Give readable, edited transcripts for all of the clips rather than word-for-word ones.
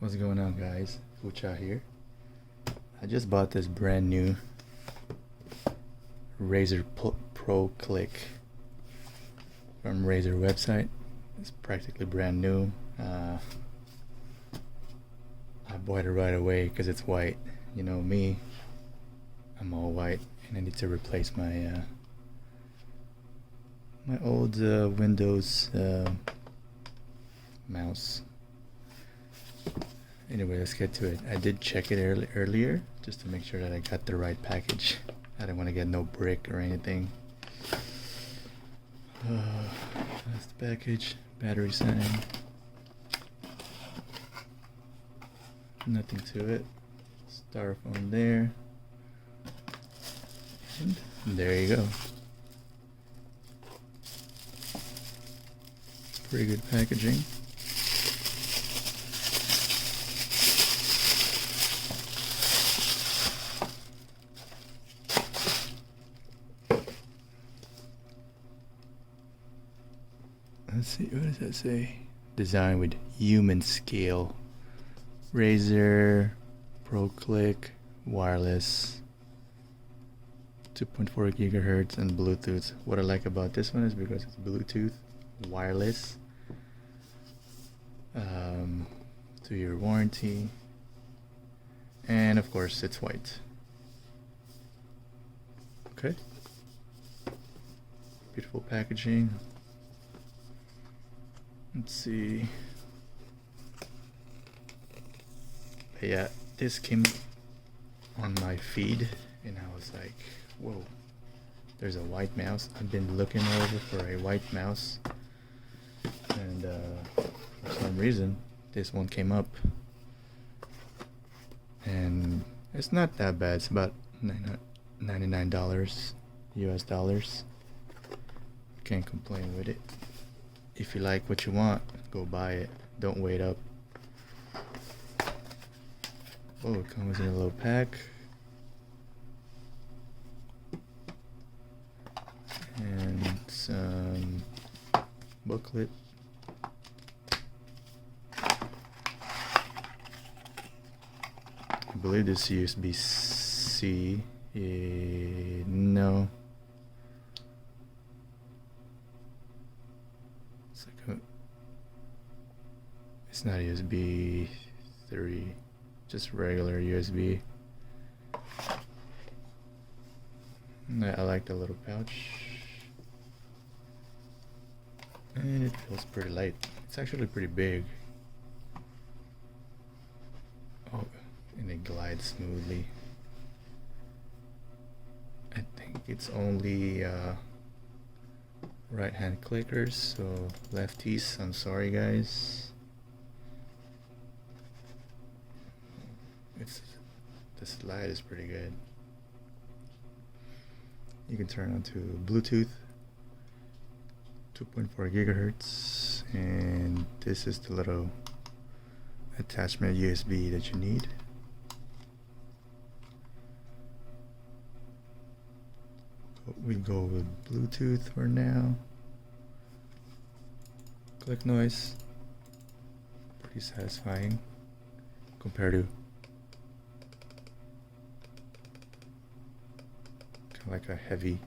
What's going on, guys? Fucha here. I just bought this brand new Razer Pro Click from Razer website. It's practically brand new. I bought it right away because it's white. You know me, I'm all white, and I need to replace my my old Windows mouse. Anyway, let's get to it. I did check it earlier just to make sure that I got the right package. I didn't want to get no brick or anything. That's the package. Battery sign. Nothing to it. Styrofoam there. And there you go. Pretty good packaging. Let's see, what does that say? Designed with human scale. Razer Pro Click wireless 2.4 gigahertz and Bluetooth. What I like about this one is because it's Bluetooth wireless, 2-year warranty, and of course it's white. Okay, beautiful packaging. Let's see. But yeah, this came on my feed and I was like, whoa, there's a white mouse. I've been looking over for a white mouse, and for some reason this one came up, and it's not that bad. It's about $99 US dollars. Can't complain with it. If you like what you want, go buy it. Don't wait up. Oh, it comes in a little pack. And some booklet. I believe this USB-C. No. It's not USB 3, just regular USB. I like the little pouch, and it feels pretty light. It's actually pretty big. Oh, and it glides smoothly. I think it's only right hand clickers, so lefties, I'm sorry guys. The slide is pretty good. You can turn on to Bluetooth 2.4 gigahertz, and this is the little attachment USB that you need. We go with Bluetooth for now. Click noise, pretty satisfying compared to like a heavy.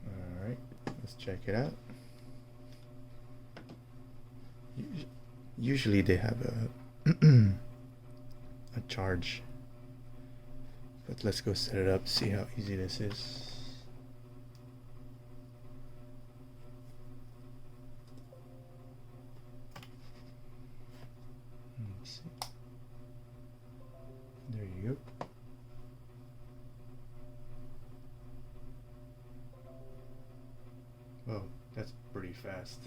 Alright, let's check it out. Usually they have a a charge, but let's go set it up, see how easy this is. Let's see. There you go. Oh, that's pretty fast.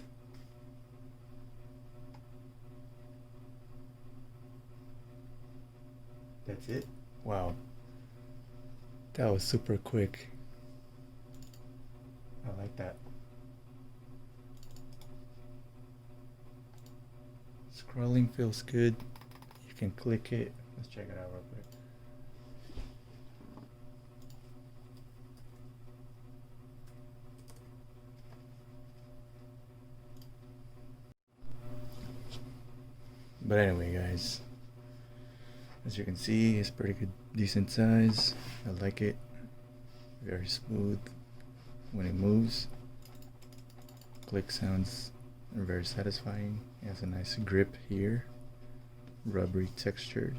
That's it? Wow. That was super quick. I like that. Scrolling feels good. You can click it. Let's check it out real quick. But anyway, guys, as you can see, it's pretty good, decent size. I like it. Very smooth when it moves. Click sounds are very satisfying. It has a nice grip here, rubbery textured.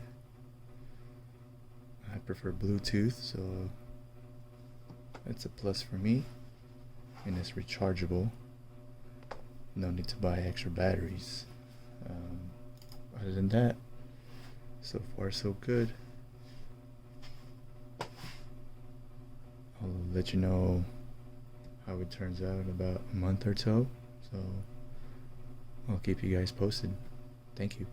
I prefer Bluetooth, so that's a plus for me. And it's rechargeable. No need to buy extra batteries. Other than that, so far so good. I'll let you know how it turns out in about a month or so. So I'll keep you guys posted. Thank you.